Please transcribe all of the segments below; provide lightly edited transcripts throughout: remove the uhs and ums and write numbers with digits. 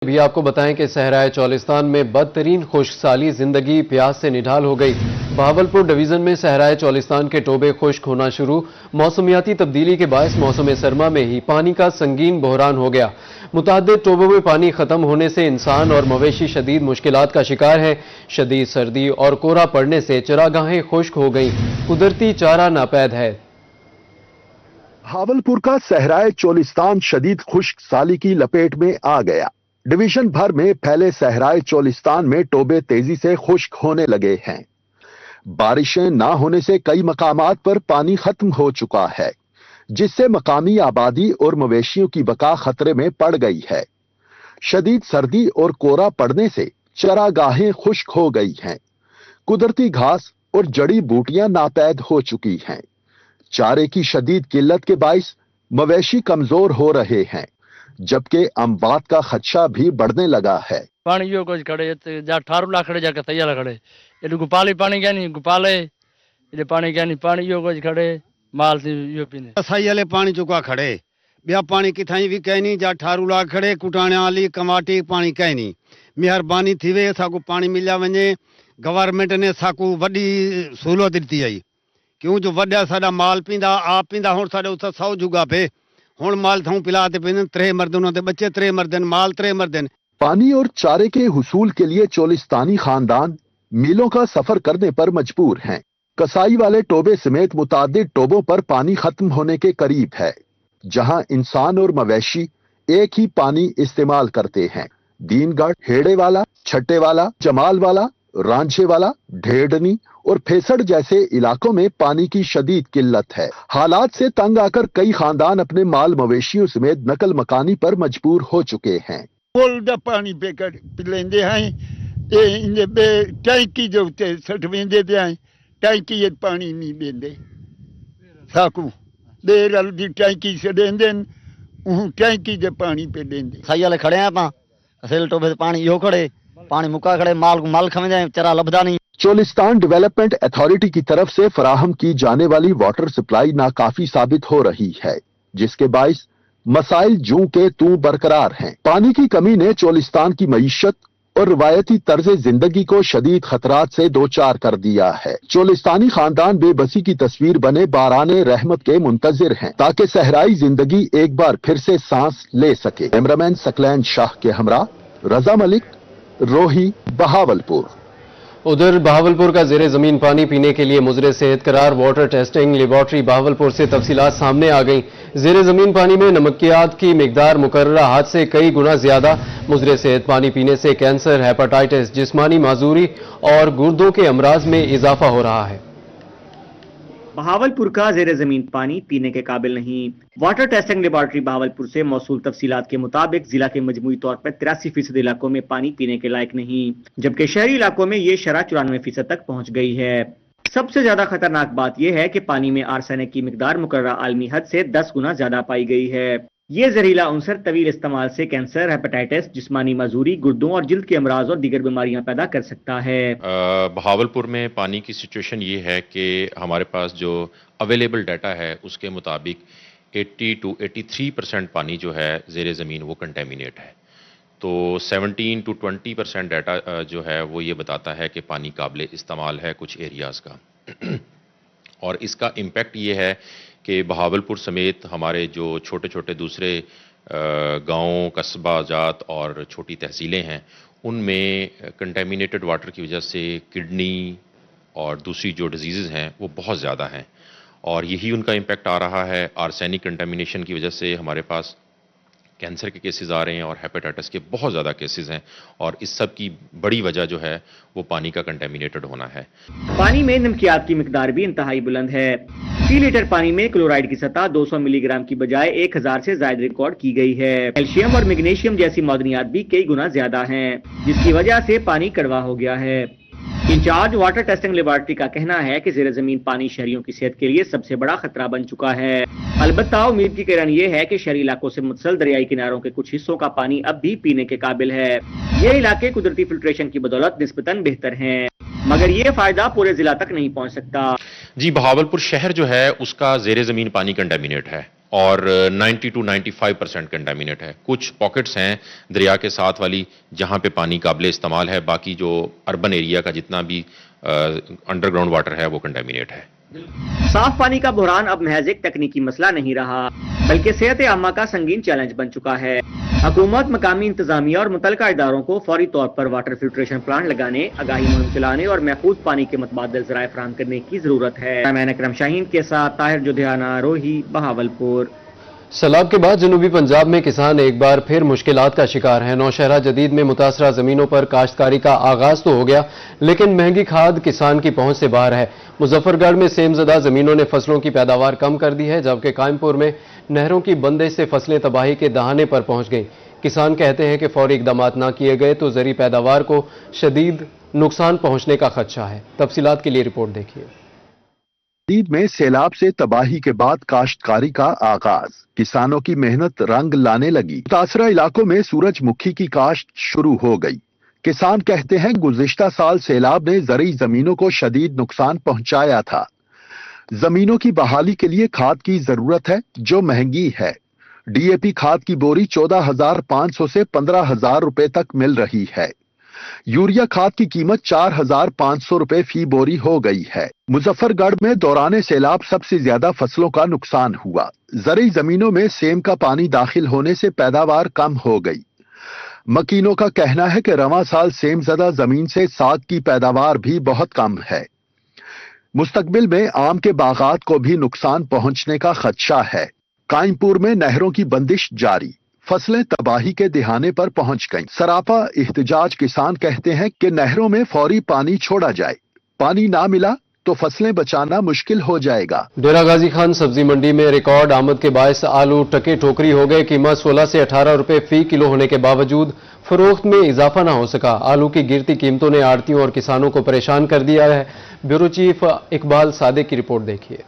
अभी आपको बताएं कि सहराए चौलिस्तान में बदतरीन खुश्क साली जिंदगी प्यास से निढाल हो गई। बहावलपुर डिवीजन में सहराए चौलिस्तान के टोबे खुश्क होना शुरू। मौसमियाती तब्दीली के बायस मौसम सरमा में ही पानी का संगीन बहरान हो गया। मुतअद्दिद टोबों में पानी खत्म होने से इंसान और मवेशी शदीद मुश्किलात का शिकार है। शदीद सर्दी और कोहरा पड़ने से चरागाहें खुश्क हो गई। कुदरती चारा नापैद है। बहावलपुर का सहराए चौलिस्तान शदीद खुश्क साली की लपेट में आ गया। डिवीजन भर में फैले सहराए चौलिस्तान में टोबे तेजी से खुश्क होने लगे हैं। बारिशें ना होने से कई मकामात पर पानी खत्म हो चुका है, जिससे मकामी आबादी और मवेशियों की बका खतरे में पड़ गई है। शदीद सर्दी और कोहरा पड़ने से चरागाहें खुश्क हो गई हैं। कुदरती घास और जड़ी बूटियां नापैद हो चुकी हैं। चारे की शदीद किल्लत के बाइस मवेशी कमजोर हो रहे हैं, जबकि अम्बात का खदशा भी बढ़ने लगा है। पानी यो कुछ खड़े जा 18 लाख खड़े जाकर तैयार खड़े ये गुपाली पानी क्या नहीं गुपाले ये पानी क्या नहीं पानी यो कुछ खड़े माल से यो पीने सही वाले पानी चुका खड़े बिया पानी किथाई भी कह नहीं जा 18 लाख खड़े कुटाने वाली कमाटी पानी कह नहीं। मेहरबानी थी वे साकू पानी मिलिया वने गवर्नमेंट ने साकू वडी सहूलत दी आई क्यों जो वड्या साडा माल पींदा आप पींदा हुण साडे उस 100 जुगा पे हुण माल थाऊ पिलाते पे 3 मर्दों ते बच्चे 3 मर्दन माल 3 मर्दन। पानी और चारे के हुसूल के लिए चौलिस्तानी खानदान मीलों का सफर करने पर मजबूर हैं। कसाई वाले टोबे समेत मुतादिद टोबों पर पानी खत्म होने के करीब है, जहां इंसान और मवेशी एक ही पानी इस्तेमाल करते हैं। दीनगढ़, हेड़े वाला, छट्टे वाला, जमाल वाला, रांझे वाला, ढेडनी और फेसड़ जैसे इलाकों में पानी की शदीद किल्लत है। हालात से तंग आकर कई खानदान अपने माल मवेशियों समेत नकल मकानी पर मजबूर हो चुके हैं। पानी लेंदे हैं टैंकी जो सट वेंदे पे आए टैंकी पानी नहीं देंदे साकू देर दी टैंकी से देंदे टैंकी दे पानी पे देंदे सही वाले खड़े हैं आप असेल टोबे से पानी यो खड़े पानी मुका खड़े माल खमे जाए चरा लभदा नहीं। चौलिस्तान डेवलपमेंट अथॉरिटी की तरफ से फराहम की जाने वाली वाटर सप्लाई नाकाफी साबित हो रही है, जिसके बाइस मसाइल जूं के तू बरकरार हैं। पानी की कमी ने चौलिस्तान की मईशत और रवायती तर्ज जिंदगी को शदीद खतरात से दो चार कर दिया है। चौलिस्तानी खानदान बेबसी की तस्वीर बने बाराने रहमत के मुंतजिर हैं, ताकि सहराई जिंदगी एक बार फिर से सांस ले सके। कैमरामैन सकलैन शाह के हमरा रजा मलिक, रोही, बहावलपुर। उधर बहावलपुर का जेरे जमीन पानी पीने के लिए मुजरे सेहत करार वाटर टेस्टिंग लेबॉर्ट्री बहावलपुर से तफसीलात सामने आ गई। जेरे जमीन पानी में नमकियात की मिकदार मुकर्ररा हाद से कई गुना ज्यादा। मुजरे सेहत पानी पीने से कैंसर, हेपेटाइटिस, जिस्मानी माजूरी और गुर्दों के अमराज में इजाफा हो रहा है। बहावलपुर का जेरे जमीन पानी पीने के काबिल नहीं। वाटर टेस्टिंग लेबॉर्ट्री बहावलपुर से मौसूल तफसीलात के मुताबिक जिला के मजमूई तौर पर 83% इलाकों में पानी पीने के लायक नहीं, जबकि शहरी इलाकों में ये शरह 94% तक पहुंच गई है। सबसे ज्यादा खतरनाक बात यह है कि पानी में आर्सेनिक की मिकदार मुकर्ररा आलमी हद से 10 गुना ज्यादा पाई गई है। ये जहरीला अंसर तवील इस्तेमाल से कैंसर, हेपेटाइटिस, जिस्मानी माजूरी, गुर्दों और जिल्द के अमराज और दीगर बीमारियां पैदा कर सकता है। बहावलपुर में पानी की सिचुएशन ये है कि हमारे पास जो अवेलेबल डाटा है उसके मुताबिक 80 to 83% पानी जो है ज़ेरे ज़मीन वो कंटेमिनेट है। तो 17 to 20% डाटा जो है वो ये बताता है कि पानी काबिल इस्तेमाल है कुछ एरियाज़ का। और इसका इम्पेक्ट ये है कि बहावलपुर समेत हमारे जो छोटे छोटे दूसरे गाँव, कस्बा जात और छोटी तहसीलें हैं उनमें कंटेमिनेटेड वाटर की वजह से किडनी और दूसरी जो डिजीज़ हैं वो बहुत ज़्यादा हैं और यही उनका इम्पेक्ट आ रहा है। आर्सेनिक कंटेमिनेशन की वजह से हमारे पास कैंसर के केसेस आ रहे हैं और हेपेटाइटिस के बहुत ज़्यादा केसेस हैं और इस सब की बड़ी वजह जो है वो पानी का कंटेमिनेटेड होना है। पानी में नमकियात की मिकदार भी इंतहाई बुलंद है। 3 लीटर पानी में क्लोराइड की सतह 200 मिलीग्राम की बजाय 1000 से ज्यादा रिकॉर्ड की गई है। कैल्शियम और मैग्नीशियम जैसी मौदनियात भी कई गुना ज्यादा हैं, जिसकी वजह से पानी कड़वा हो गया है। इंचार्ज वाटर टेस्टिंग लेबॉर्ट्री का कहना है कि जेरे जमीन पानी शहरियों की सेहत के लिए सबसे बड़ा खतरा बन चुका है। अलबत्ता उम्मीद की किरण ये है कि शहरी इलाकों से मुतसल दरियाई किनारों के कुछ हिस्सों का पानी अब भी पीने के काबिल है। ये इलाके कुदरती फिल्ट्रेशन की बदौलत निस्बतन बेहतर हैं, मगर ये फायदा पूरे जिला तक नहीं पहुंच सकता। जी, बहावलपुर शहर जो है उसका जेरे जमीन पानी कंटेमिनेट है और 90 to 95% कंटामिनेट है। कुछ पॉकेट्स हैं दरिया के साथ वाली जहां पे पानी काबिल इस्तेमाल है, बाकी जो अर्बन एरिया का जितना भी अंडरग्राउंड वाटर है वो कंटामिनेट है। साफ पानी का बहरान अब महज एक तकनीकी मसला नहीं रहा, बल्कि सेहत आमा का संगीन चैलेंज बन चुका है। हुकूमत, मकामी इंतजामिया और मुतलका इदारों को फौरी तौर पर वाटर फिल्ट्रेशन प्लांट लगाने, आगाही मुहिम चलाने और महफूज पानी के मुतबादिल ज़राए फराहम करने की जरूरत है। मैं अकरम शाहीन के साथ ताहिर जुधियाना, रोही, बहावलपुर। सैलाब के बाद जनूबी पंजाब में किसान एक बार फिर मुश्किलात का शिकार हैं। नौशहरा जदीद में मुतासरा जमीनों पर काश्तकारी का आगाज तो हो गया, लेकिन महंगी खाद किसान की पहुंच से बाहर है। मुजफ्फरगढ़ में सेमजदा जमीनों ने फसलों की पैदावार कम कर दी है, जबकि कायमपुर में नहरों की बंदिश से फसलें तबाही के दहाने पर पहुंच गईं। किसान कहते हैं कि फौरी इकदामात न किए गए तो ज़री पैदावार को शदीद नुकसान पहुंचने का खदशा है। तफसीलात के लिए रिपोर्ट देखिए। जदीद में सैलाब से तबाही के बाद काश्तकारी का आगाज, किसानों की मेहनत रंग लाने लगी। मुतासरा इलाकों में सूरजमुखी की काश्त शुरू हो गई। किसान कहते हैं गुज़िश्ता साल सैलाब ने ज़रई जमीनों को शदीद नुकसान पहुंचाया था। जमीनों की बहाली के लिए खाद की जरूरत है, जो महंगी है। डीएपी खाद की बोरी 14,500 से 15,000 रुपए तक मिल रही है। यूरिया खाद की कीमत 4,500 रुपए फी बोरी हो गई है। मुजफ्फरगढ़ में दौरान सैलाब सबसे ज्यादा फसलों का नुकसान हुआ। ज़रई जमीनों में सेम का पानी दाखिल होने से पैदावार कम हो गई। मकीनों का कहना है कि रवां साल सेम ज़दा जमीन से साग की पैदावार भी बहुत कम है। मुस्तकबिल में आम के बागात को भी नुकसान पहुंचने का खदशा है। कायमपुर में नहरों की बंदिश जारी, फसलें तबाही के दिहाने पर पहुंच गईं। सरापा इhtजाज किसान कहते हैं कि नहरों में फौरी पानी छोड़ा जाए, पानी ना मिला तो फसलें बचाना मुश्किल हो जाएगा। डेरा गाजी खान सब्जी मंडी में रिकॉर्ड आमद के बायस आलू टके ठोकरी हो गए। कीमत 16 से 18 रुपए फी किलो होने के बावजूद फरोख्त में इजाफा न हो सका। आलू की गिरती कीमतों ने आड़तियों और किसानों को परेशान कर दिया है। ब्यूरो चीफ इकबाल सादिक की रिपोर्ट देखिए।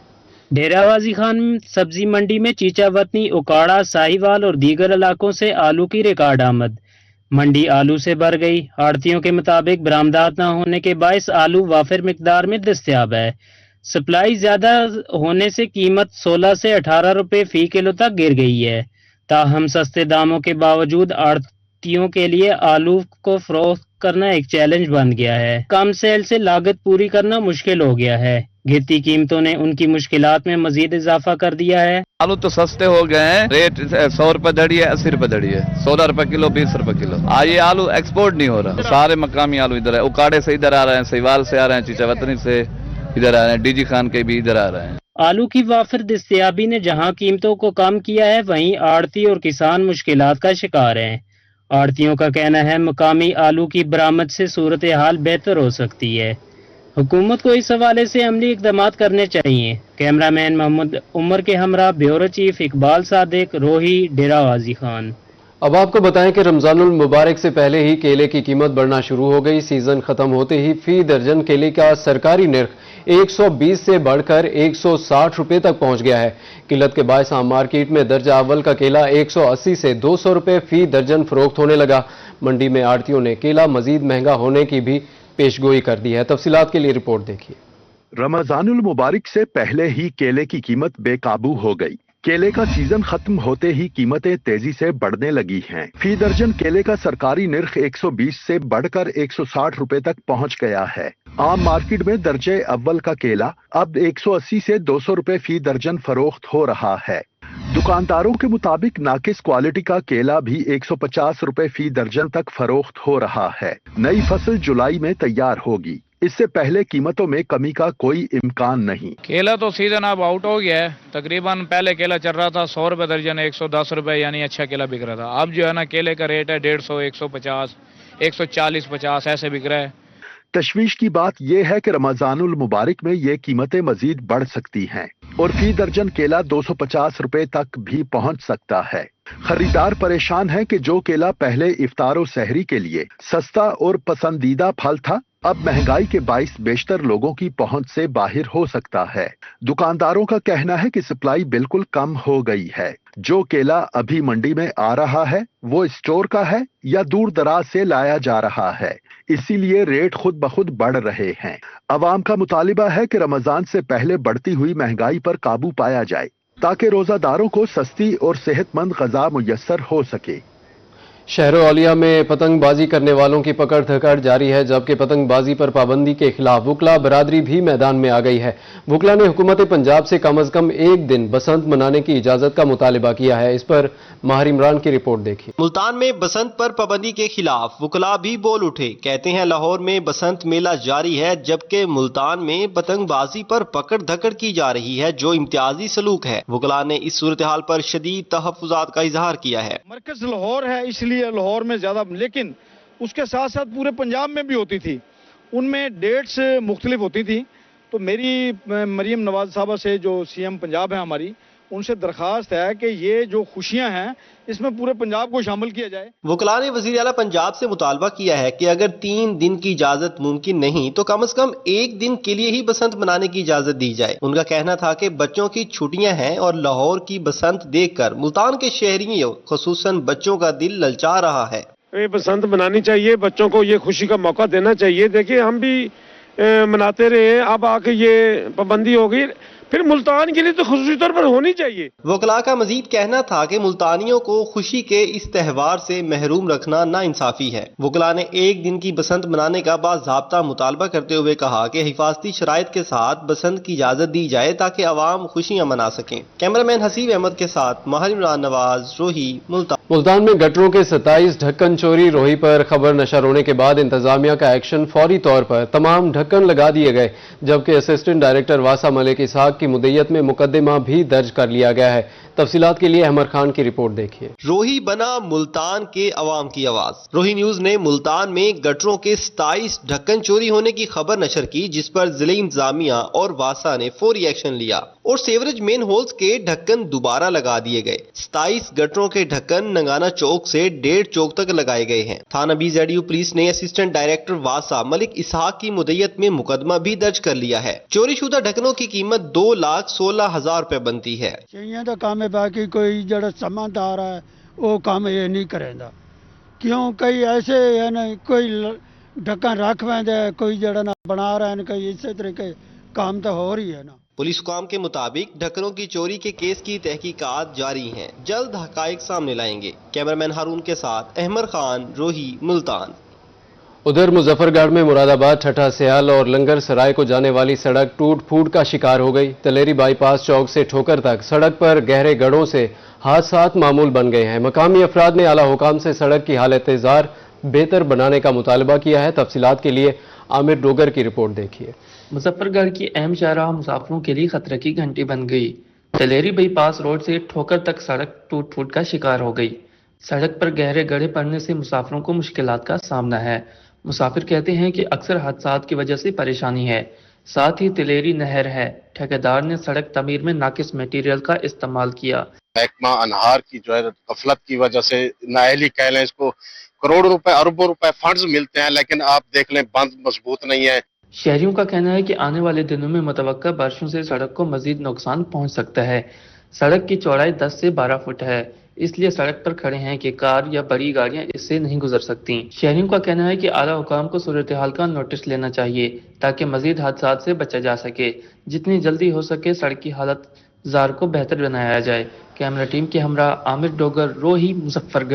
डेरा गाजी खान सब्जी मंडी में चीचावतनी, उकाड़ा, साहिवाल और दीगर इलाकों से आलू की रिकॉर्ड आमद। मंडी आलू से भर गई। आड़तियों के मुताबिक बरामदात न होने के बायस आलू वाफिर मिकदार में दस्तयाब है। सप्लाई ज्यादा होने से कीमत 16 से 18 रुपए फी किलो तक गिर गई है। ताहम सस्ते दामों के बावजूद आड़तियों के लिए आलू को फरोख्त करना एक चैलेंज बन गया है। कम सेल से लागत पूरी करना मुश्किल हो गया है। गिरती कीमतों ने उनकी मुश्किलात में मजीद इजाफा कर दिया है। आलू तो सस्ते हो गए हैं, रेट 100 रुपए दड़ी है, 80 रुपए दड़ी है, 16 रुपए किलो, 20 रुपए किलो। ये आलू एक्सपोर्ट नहीं हो रहा। सारे मकामी आलू इधर है, उकाड़े से इधर आ रहे हैं, सहीवाल से आ रहे हैं, चीचावतनी से इधर आ रहे हैं, डीजी खान के भी इधर आ रहे हैं। आलू की वाफिर दस्तयाबी ने जहां कीमतों को कम किया है, वहीं आड़ती और किसान मुश्किलात का शिकार हैं। आड़तियों का कहना है मकामी आलू की बरामद से सूरत हाल बेहतर हो सकती है। हुकूमत को इस हवाले से अमली इक़दामात करने चाहिए। कैमरामैन मोहम्मद उमर के हमरा ब्यूरो चीफ इकबाल सादिक, रोही, डेरा गाजी खान। अब आपको बताएं कि रमजानुल मुबारक से पहले ही केले की कीमत बढ़ना शुरू हो गई। सीजन खत्म होते ही फी दर्जन केले का सरकारी निर्ख 120 से बढ़कर 160 रुपए तक पहुंच गया है। किल्लत के बायस आम मार्केट में दर्जा अव्वल का केला 180 से 200 रुपए फी दर्जन फरोख्त होने लगा। मंडी में आड़तियों ने केला मजीद महंगा होने की भी पेशगोई कर दी है। तफसीलात के लिए रिपोर्ट देखिए। रमजानुल मुबारक से पहले ही केले की कीमत बेकाबू हो गई। केले का सीजन खत्म होते ही कीमतें तेजी से बढ़ने लगी हैं। फी दर्जन केले का सरकारी निर्ख 120 से बढ़कर 160 रुपए तक पहुंच गया है। आम मार्केट में दर्जे अव्वल का केला अब 180 से 200 रुपए फी दर्जन फरोख्त हो रहा है। दुकानदारों के मुताबिक नाकिस क्वालिटी का केला भी 150 रुपए फी दर्जन तक फरोख्त हो रहा है। नई फसल जुलाई में तैयार होगी। इससे पहले कीमतों में कमी का कोई इम्कान नहीं। केला तो सीजन अब आउट हो गया है। तकरीबन पहले केला चल रहा था 100 रुपए दर्जन, 110 रुपए, यानी अच्छा केला बिक रहा था। अब जो है ना केले का रेट है 150, 150, 140, 50 ऐसे बिक रहा है। तशवीश की बात यह है कि रमजानुल मुबारक में ये कीमतें मजीद बढ़ सकती हैं और फी दर्जन केला 250 रुपए तक भी पहुंच सकता है। खरीदार परेशान है कि जो केला पहले इफ्तार सहरी के लिए सस्ता और पसंदीदा फल था, अब महंगाई के बाइस बेशतर लोगों की पहुंच से बाहर हो सकता है। दुकानदारों का कहना है कि सप्लाई बिल्कुल कम हो गई है। जो केला अभी मंडी में आ रहा है वो स्टोर का है या दूर दराज से लाया जा रहा है, इसीलिए रेट खुद ब खुद बढ़ रहे हैं। अवाम का मुतालिबा है कि रमजान से पहले बढ़ती हुई महंगाई पर काबू पाया जाए ताकि रोजादारों को सस्ती और सेहतमंद गजा मुयस्सर हो सके। शहर औलिया में पतंगबाजी करने वालों की पकड़ धकड़ जारी है, जबकि पतंगबाजी पर पाबंदी के खिलाफ वुकला बरादरी भी मैदान में आ गई है। वुकला ने हुकूमत पंजाब से कम एक दिन बसंत मनाने की इजाजत का मुतालबा किया है। इस पर माहिर इमरान की रिपोर्ट देखिए। मुल्तान में बसंत पर पाबंदी के खिलाफ वुकला भी बोल उठे। कहते हैं लाहौर में बसंत मेला जारी है, जबकि मुल्तान में पतंगबाजी पर पकड़ धकड़ की जा रही है, जो इम्तियाजी सलूक है। वुकला ने इस सूरत हाल पर शदीद तहफ़्फ़ुज़ात का इजहार किया है। मरकज लाहौर है, इसलिए लाहौर में ज्यादा, लेकिन उसके साथ साथ पूरे पंजाब में भी होती थी। उनमें डेट्स मुख्तलिफ होती थी। तो मेरी मरीम नवाज साहबा से, जो सीएम पंजाब है हमारी, उनसे दरखास्त है कि ये जो खुशियां हैं इसमें पूरे पंजाब को शामिल किया जाए। वुकला ने वज़ीर आला पंजाब से मुतालबा किया है कि अगर 3 दिन की इजाजत मुमकिन नहीं तो कम से कम 1 दिन के लिए ही बसंत मनाने की इजाजत दी जाए। उनका कहना था कि बच्चों की छुट्टियां हैं और लाहौर की बसंत देखकर मुल्तान के शहरियों खुसूसन बच्चों का दिल ललचा रहा है। ये बसंत मनानी चाहिए, बच्चों को ये खुशी का मौका देना चाहिए। देखिए हम भी मनाते रहे, अब आके ये पाबंदी हो गई, फिर मुल्तान के लिए तो खुसूसी तौर पर होनी चाहिए। वकला का मजीद कहना था कि मुल्तानियों को खुशी के इस त्यौहार से महरूम रखना नाइंसाफी है। वकला ने 1 दिन की बसंत मनाने का बाज़ाब्ता मुतालबा करते हुए कहा कि हिफाजती शराइत के साथ बसंत की इजाजत दी जाए ताकि अवाम खुशियां मना सकें। कैमरामैन हसीब अहमद के साथ माहिर इमरान नवाज, रोही, मुल्तान में गटरों के 27 ढक्कन चोरी रोही पर खबर नशर होने के बाद इंतजामिया का एक्शन फौरी तौर पर तमाम ढक्कन लगा दिए गए, जबकि असिस्टेंट डायरेक्टर वासा मलिक इसहाक की मुद्दत में मुकदमा भी दर्ज कर लिया गया है। तफसीलात के लिए अहमद खान की रिपोर्ट देखिए। रोही बना मुल्तान के अवाम की आवाज। रोही न्यूज ने मुल्तान में गटरों के 27 ढक्कन चोरी होने की खबर नशर की, जिस पर जिले इंतजामिया और वासा ने फौरी एक्शन लिया और सेवरेज मेन होल्स के ढक्कन दोबारा लगा दिए गए। 27 गटरों के ढक्कन नंगाना चौक से 1.5 चौक तक लगाए गए हैं। थाना BZU पुलिस ने असिस्टेंट डायरेक्टर वासा मलिक इसहाक की मुद्दत में मुकदमा भी दर्ज कर लिया है। चोरी शुदा ढक्कनों की कीमत 2,16,000 रुपए बनती है। बाकी कोई जड़ा समझदार है वो काम ये नहीं करेंदा, क्यों कई ऐसे है ना, कोई ढक्कन रख वेंदे, कोई जड़ा ना बना रहा है, कोई इसी तरीके काम तो हो रही है ना। पुलिस हुकाम के मुताबिक ढक्कनों की चोरी के केस की तहकीकात जारी हैं, जल्द हकाइक सामने लाएंगे। कैमरामैन हारून के साथ अहमद खान, रोही, मुल्तान। उधर मुजफ्फरगढ़ में मुरादाबाद, ठट्ठा सयाल और लंगर सराय को जाने वाली सड़क टूट फूट का शिकार हो गई। तलेरी बाईपास चौक से ठोकर तक सड़क पर गहरे गड्ढों से हादसात मामूल बन गए हैं। मकामी अफराद ने आला हुकाम से सड़क की हालत बेहतर बनाने का मुतालबा किया है। तफसीलात के लिए आमिर डोगर की रिपोर्ट देखिए। मुजफ्फरगढ़ की अहम शाहराह मुसाफिरों के लिए खतरे की घंटी बन गई। तलेरी बाईपास रोड से ठोकर तक सड़क टूट फूट का शिकार हो गई। सड़क पर गहरे गड्ढे पड़ने से मुसाफिरों को मुश्किलात का सामना है। मुसाफिर कहते हैं कि अक्सर हादसात की वजह से परेशानी है। साथ ही तिलेरी नहर है, ठेकेदार ने सड़क तमीर में नाकिस मटेरियल का इस्तेमाल किया। महकमा अनहार की जो है गफलत की वजह से, नाअहली कह लें इसको, करोड़ों रुपए अरबों रुपए फंड्स मिलते हैं, लेकिन आप देख लें बंद मजबूत नहीं है। शहरियों का कहना है कि आने वाले दिनों में मुतवक्का बारिशों से सड़क को मजीद नुकसान पहुंच सकता है। सड़क की चौड़ाई 10 से 12 फुट है, इसलिए सड़क पर खड़े हैं कि कार या बड़ी गाड़ियां इससे नहीं गुजर सकती। शहरियों का कहना है कि आला हुकाम को सूरत हाल का नोटिस लेना चाहिए ताकि मजीद हादसात से बचा जा सके। जितनी जल्दी हो सके सड़क की हालत जार को बेहतर बनाया जाए। कैमरा टीम के हमरा आमिर डोगर, रोही, मुजफ्फरगढ़।